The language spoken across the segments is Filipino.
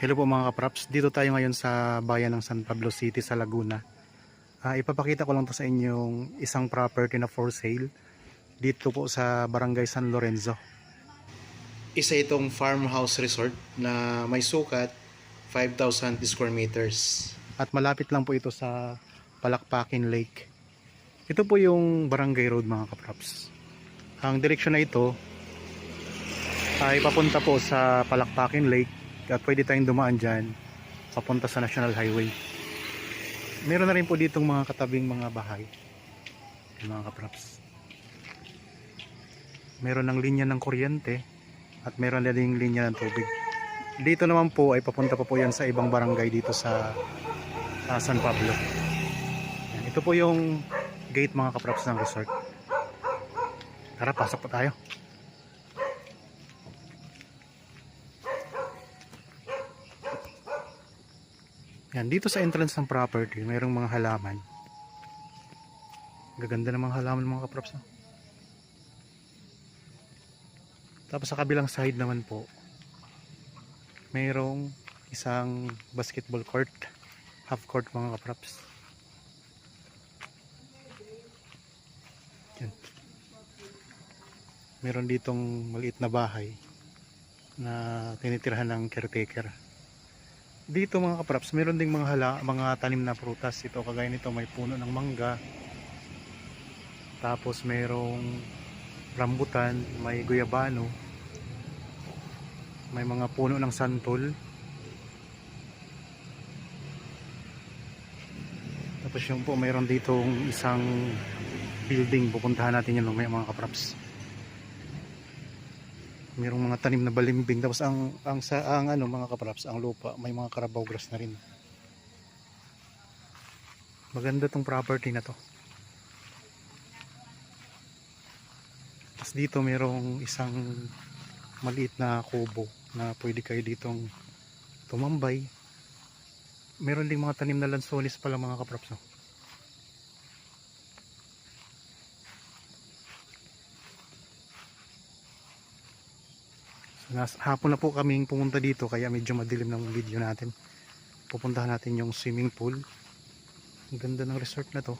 Hello po mga kapraps, dito tayo ngayon sa bayan ng San Pablo City sa Laguna. Ipapakita ko lang to sa inyong isang property na for sale dito po sa Barangay San Lorenzo. Isa itong farmhouse resort na may sukat 5,000 square meters. At malapit lang po ito sa Palakpakin Lake. Ito po yung Barangay Road mga kapraps. Ang direksyon na ito ay papunta po sa Palakpakin Lake at pwede tayong dumaan dyan papunta sa National Highway. Meron na rin po ditong mga katabing mga bahay mga kapraps. Meron ng linya ng kuryente at meron na ding linya ng tubig. Dito naman po ay papunta pa po yan sa ibang barangay dito sa San Pablo. Yan, ito po yung gate mga kapraps ng resort. Tara, pasok po tayo. Yan, dito sa entrance ng property, mayroong mga halaman. Gaganda ng mga halaman mga kaprops. No? Tapos sa kabilang side naman po, mayroong isang basketball court, half court mga kaprops. Yan. Meron ditong maliit na bahay na tinitirahan ng caretaker. Dito mga kapraps, meron ding mga tanim na prutas. Ito kagaya nito, may puno ng mangga. Tapos mayroong rambutan, may guyabano. May mga puno ng santol. Tapos yung po, mayroon ditong isang building. Pupuntahan natin yun mga kapraps. Mayroong mga tanim na balimbing, tapos ang mga kapraps, ang lupa may mga Carabao grass na rin. Maganda tong property na to. Tapos dito mayroong isang maliit na kubo na pwede kayo ditong tumambay. Meron ding mga tanim na lansones pala mga kapraps. No? Hapon na po kaming pumunta dito kaya medyo madilim ng video natin. Pupuntahan natin yung swimming pool. Ang ganda ng resort na to.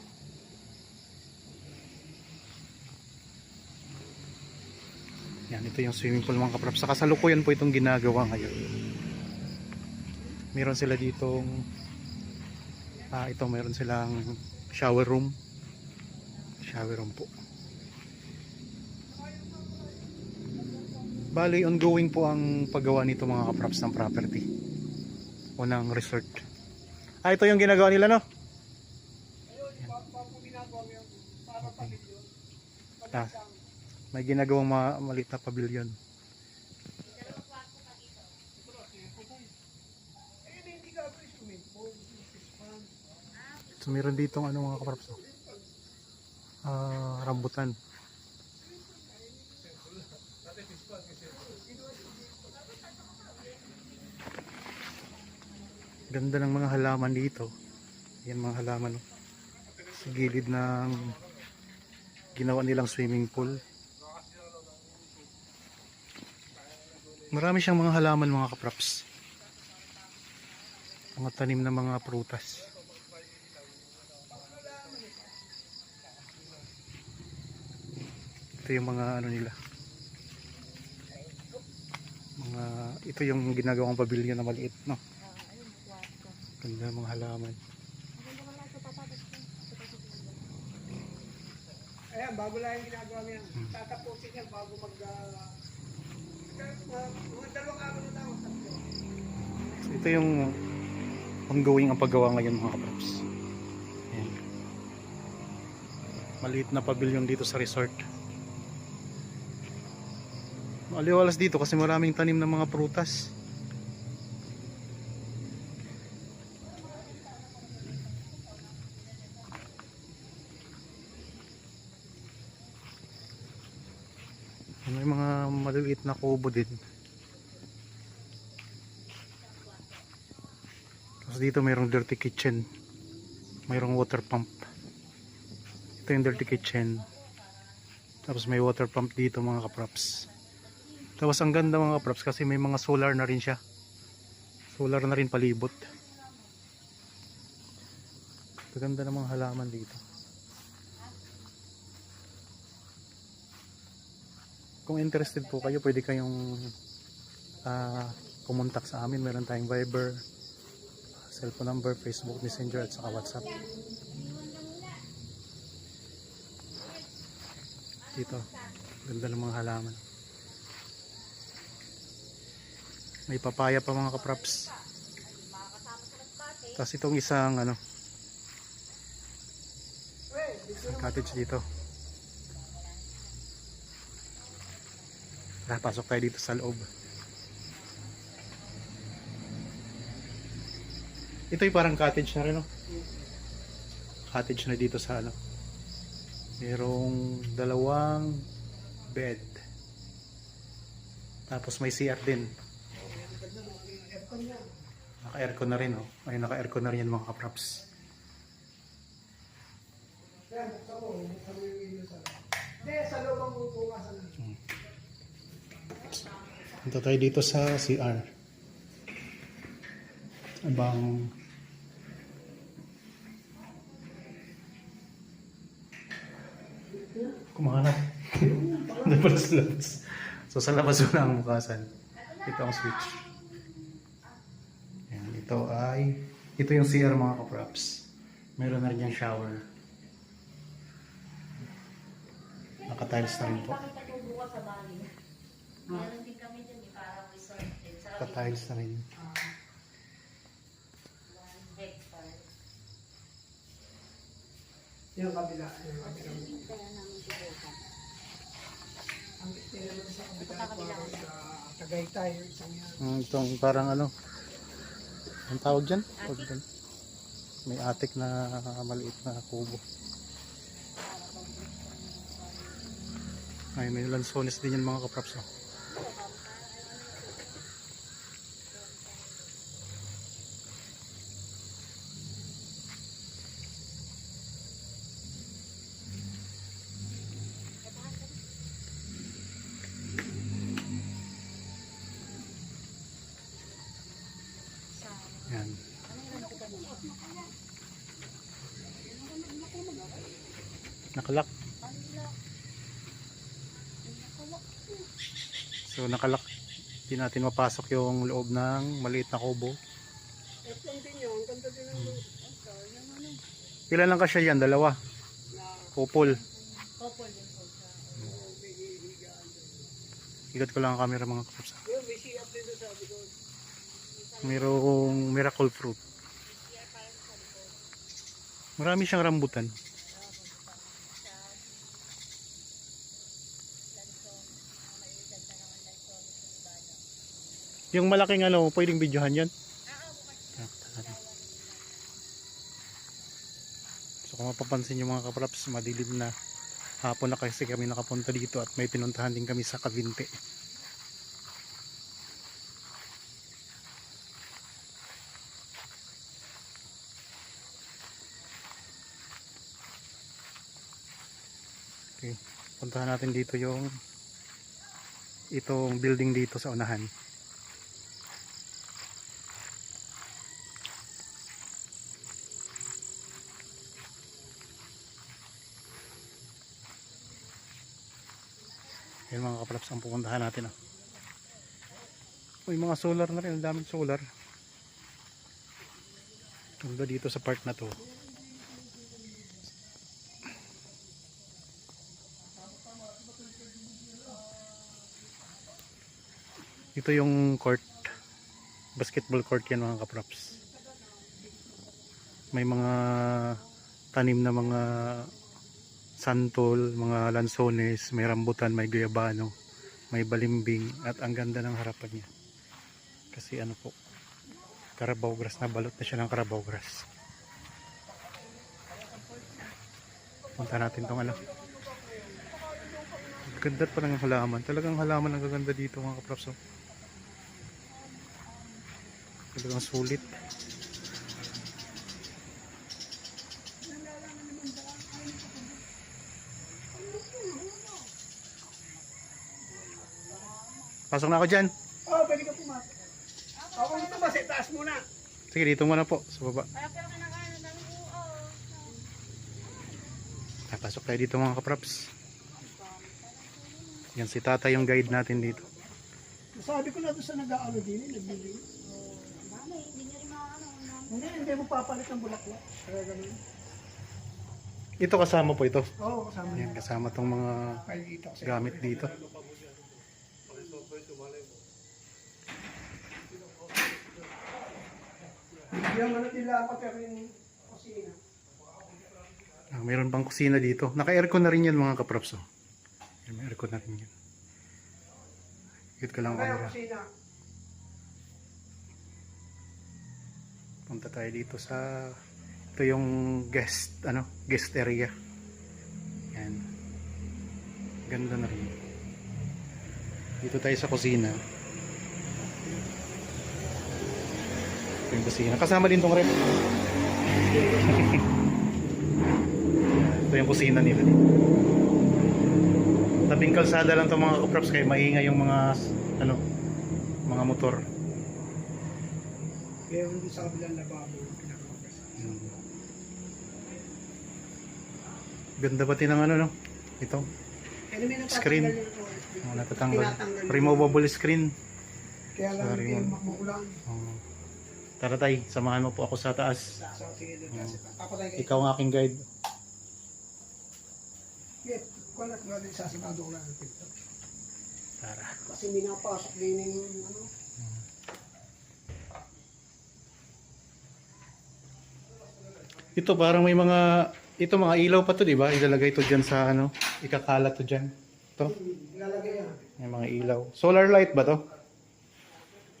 Yan, ito yung swimming pool mga kapraps. Sa kasalukuyan po itong ginagawa ngayon. Meron sila ditong meron silang shower room. Shower room po. Bali, ongoing po ang paggawa nito mga kapraps ng property o ng resort. Ito yung ginagawa nila, no? Okay. May ginagawang maliit na pavilion. So meron ditong mga kapraps, rambutan. Ganda ng mga halaman dito. Yan mga halaman sa gilid ng ginawa nilang swimming pool. Marami siyang mga halaman mga kapraps. Mga tanim na mga prutas. Ito yung mga nila. Ito yung ginagawang pavilion na maliit, no? Ganda mga halaman. Ayan, bago lang yung ginagawa niya. Tatapusin yan bago mga 2 araw na daw. So, ito yung ongoing ang paggawa ngayon mga kapraps. Ayan. Maliit na pavilion dito sa resort. Maliwalas dito kasi maraming tanim ng mga prutas. May mga maliliit na kubo din. Tapos dito mayroong dirty kitchen. Mayroong water pump. Ito yung dirty kitchen. Tapos may water pump dito mga kapraps. Tapos ang ganda mga kapraps kasi may mga solar na rin siya. Solar na rin palibot. Maganda ng mga halaman dito. Kung interested po kayo, pwede kayong kumontak sa amin. Meron tayong Viber, cellphone number, Facebook Messenger at saka WhatsApp. Dito, ganda ng mga halaman. May papaya pa mga kaprops. Tapos itong isang cottage dito. Pasok tayo dito sa loob. Ito yung parang cottage na rin, no? Cottage na dito sa merong 2 bed. Tapos may CR din. Naka-aircon na rin, oh. Ay, naka-aircon na rin yan mga kaprops. Sa loob ang bukasan. Punta tayo dito sa CR. Abang kumahanap. Doon pala sa labas. So sa labas mo na ang bukasan. Ito ang switch. Ayan, ito yung CR mga kaprops. Meron na rin yung shower. Naka-tiles na rin po. Meron din kami dyan, parang resort din. Naka-tiles na rin. Yung kabila. Ang istila naman sa kabila ko sa Tagaytay. Isang yan. Itong parang ang tawag dyan? May attic na maliit na kubo. Ay, may lansones din yan mga kaprops. Yan. Nakalak. So nakalak. Hindi natin mapasok yung loob ng maliit na kubo. Aircon din yun. Ang ganda din ng Ilan lang kasya yan? 2? Couple. Couple din po siya. Ikat ko lang ang camera mga kaprops. yun. May siap din doon sa likod. Mayroong miracle fruit. Marami siyang rambutan. Yung malaking pwedeng videohan yan. So kung mapapansin nyo mga kaprops, madilim na. Hapon na kasi kami nakapunta dito at may pinuntahan din kami sa Cavite. Okay, puntahan natin dito itong building dito sa unahan. Yan mga kaprops ang pupuntahan natin. Uy, mga solar na rin, ang daming solar. Ganda dito sa part na to. Ito yung court, basketball court yan mga kaprops. May mga tanim na mga santol, mga lansones, may rambutan, may guyabano, may balimbing at ang ganda ng harapan niya. Kasi po, Carabao grass, na balot na siya ng Carabao grass. Punta natin tong ganda pa ng halaman. Talagang halaman ang gaganda dito mga kaprops. Talagang sulit. Pasok na ako dyan. Pwede ka pumasok. Ako dito ba? taas muna. Sige, dito muna po sa baba. Kaya pero kinakain ng dami oo. Napasok tayo dito mga kapraps. Yan si tata yung guide natin dito. Sabi ko na doon sa nag-aano din, nagbibigay. Dami, hindi niya rin makakano. Hindi mo papalit ng bulaklak. Kaya ganun. Ito kasama po ito. Oo, kasama Yan, niya. kasama tong mga Kaya dito kasi. gamit dito. Bigyan mo na nila ako pero yung kusina. Mayroon pang kusina dito. Naka-aircon na rin yan mga kapraps. Oh. Yan, may aircon na rin yan. Ikot ko lang ang Kaya camera. kusina. Punta tayo dito sa ito yung guest area. Yan. Ganda na rin. Dito tayo sa kusina. Ito yung kusina. Kasama din tong rep. Ito yung kusina nila. Tabing kalsada lang itong mga kaprops kaya maingay yung mga mga motor. Kaya hindi sa kabilang lababo. Pinakamagas. Ganda pati ng no? Ito. Kaya may natatanggal Screen. yung OSB. Natatanggal. Tinatanggal. Removable screen. Kaya lang Sorry, hindi ma'am. makulang. Tara tay, samahan mo po ako sa taas. So, sige doon kasi. Papatay kayo. Ikaw ang aking guide. Yeah, kung ano nga din sasigado ko lang ng TikTok. Tara. Kasi minapasok din yung ano. Ito parang may mga ilaw pa to, di ba? Ilalagay to diyan sa ikakalat to diyan. To, Ilalagay yan. may mga ilaw. Solar light ba to?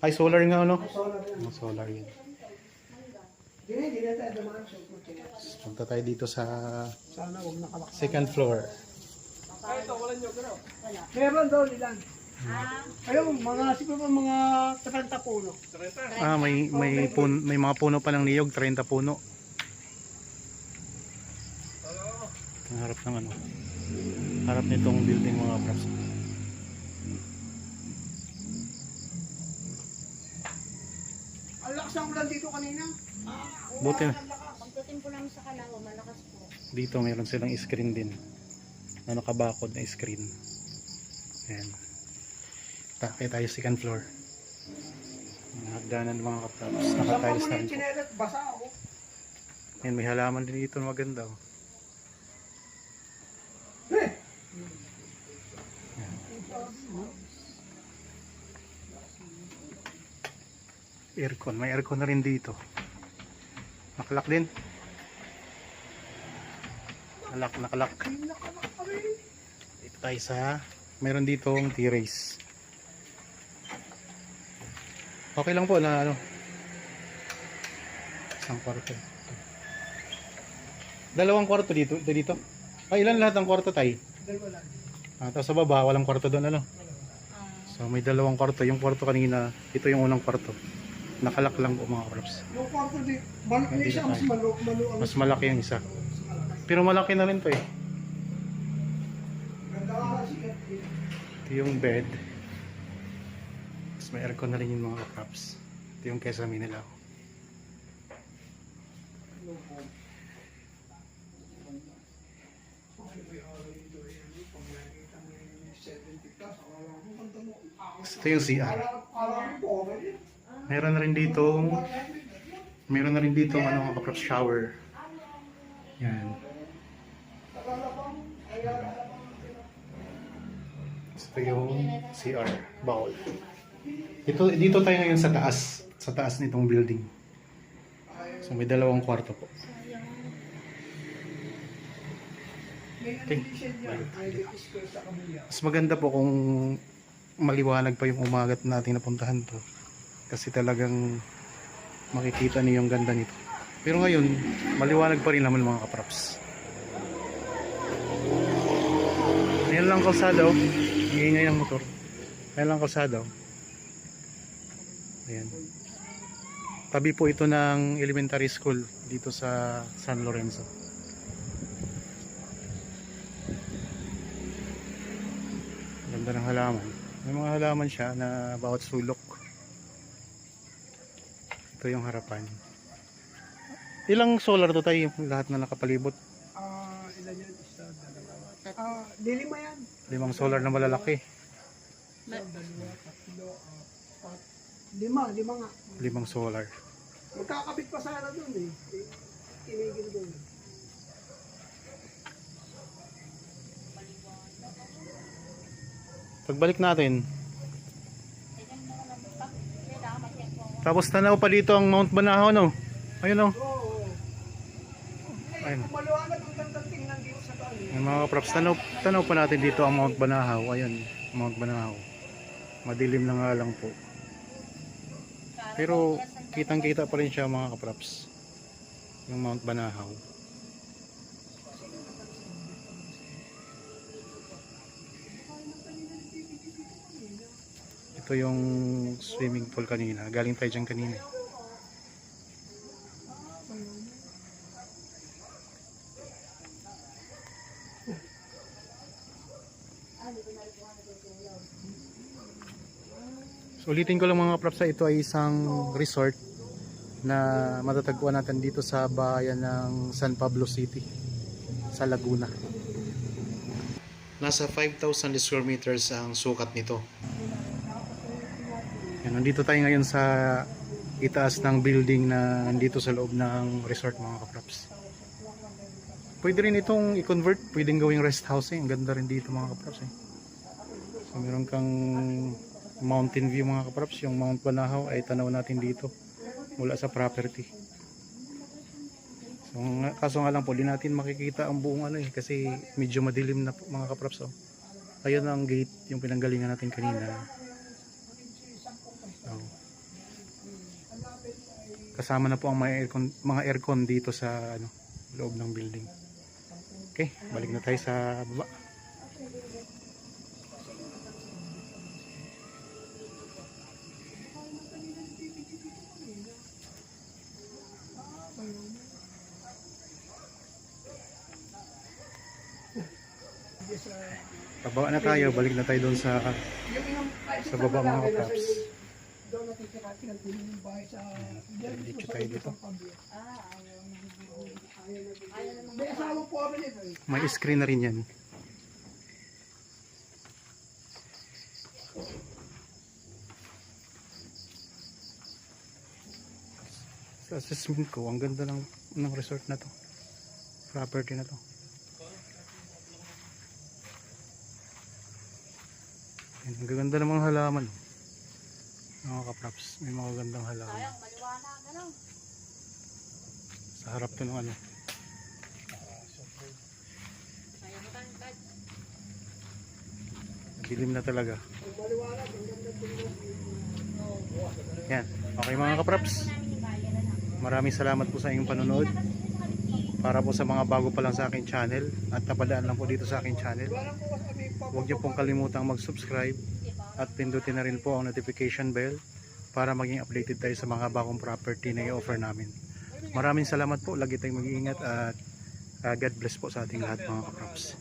Ay, solar nga Solar yan. Solar yan. Hindi na tayo dumaan sa kutin. Punta tayo dito sa Sana huwag nakalak. second floor. Meron daw nilang. Ayun, mga siguro mga 30 puno. May mga puno pa ng niyog, 30 puno. Ang harap ng harap nitong building mga props. Ang lakas ng ulan dito kanina. Buti na. Pagdating po namin sa Kalawa, malakas po. Dito mayroon silang screen din. Na nakabakod na screen. Ayan. Takay tayo second floor. Hagdanan mga kaprops. Saan pa Nakatiles mo na yung rin po. chinelat? Basa ako. Ayan, may halaman din dito na maganda. Oh. Eh! Aircon. May aircon na rin dito. Nakalak din. Nakalak. Dito tayo sa meron ditong T-race. Okay lang po na isang kwarto. Dalawang kwarto dito. Ilan lahat ng kwarto tayo? Dalawa lang. Tapos sa baba, walang kwarto doon So may dalawang kwarto. Yung kwarto kanina, ito yung unang kwarto. Nakalak lang po mga props. Yung kwarto di, hindi siya mas maluang. Mas malaki yung isa. Pero malaki na rin to eh. Ganda ka kasi. Ito yung bed. Tapos may aircon na rin yung mga props. Ito yung kesame nila. Ito yung CR. Meron na rin dito mga props shower. Yan. Ito yung CR bowl. Dito tayo ngayon sa taas nitong building. So may dalawang kwarto po. Okay. Mas maganda po kung maliwanag pa yung umagat natin napuntahan to. Kasi talagang makikita niyo yung ganda nito. Pero ngayon, maliwanag pa rin naman mga kaprops. Ayan lang kalsada oh. Iingay ng motor. Ayan lang kalsada oh. Ayan. Tabi po ito ng elementary school dito sa San Lorenzo. Ganda ng halaman. May mga halaman siya na bawat sulok. Ito yung harapan. Ilang solar to tayo lahat na nakapalibot? Ilan yan? Isa, dalawa. Lilima yan. 5 solar na malalaki. Isa, dalawa, tatlo, apat. Lima nga. 5 solar. Magkakabit pa sana dun eh. Kinigil dun. Pagbalik natin, tapos tanaw pa dito ang Mount Banahaw, no? Ayun, no? Oo. Ayun. Kung maliwanag ang gandang tingnan dito sa kanya. Yung mga kapraps, tanaw pa natin dito ang Mount Banahaw. Ayun, Mount Banahaw. Madilim na nga lang po. Pero kitang kita pa rin siya mga kapraps. Yung Mount Banahaw. Ito yung swimming pool kanina. Galing tayo dyan kanina. So, ulitin ko lang mga props, ito ay isang resort na matatagpuan natin dito sa bayan ng San Pablo City sa Laguna. Nasa 5,000 square meters ang sukat nito. Yan, nandito tayo ngayon sa itaas ng building na nandito sa loob ng resort mga kaprops. Pwede rin itong i-convert, pwedeng gawing rest house eh. Ang ganda rin dito mga kaprops eh. So meron kang mountain view mga kaprops, yung Mount Banahaw ay tanaw natin dito mula sa property. So kaso nga lang po, di natin makikita ang buong ano eh, kasi medyo madilim na po, mga kaprops oh. Ayun ang gate, yung pinanggalingan natin kanina. So, kasama na po ang mga aircon dito sa ano, loob ng building. Okay, balik na tayo sa baba. Pababa na tayo, balik na tayo doon sa baba mga kaprops. Doon natitira yung bahay sa... Dito tayo dito. May asawa po kami nito eh. May screen na rin yan. Sa assessment ko, ang ganda ng resort na to. Property na to. Yan, ang gaganda ng mga halaman. Mga kaprops, may mga gandang halaman. Sayang, maliwanag, ano? Sa harap to ng ano. Sayang mo tayo, Tad. Dilim na talaga. Maliwanag, ang ganda tingnan. Yan. Okay mga kaprops. Maraming salamat po sa inyong panonood. Para po sa mga bago pa lang sa akin channel at napadaan lang po dito sa akin channel, huwag niyo pong kalimutang mag-subscribe at pindutin na rin po ang notification bell para maging updated tayo sa mga bagong property na i-offer namin. Maraming salamat po. Lagi tayong mag-iingat at God bless po sa ating lahat mga kaprops.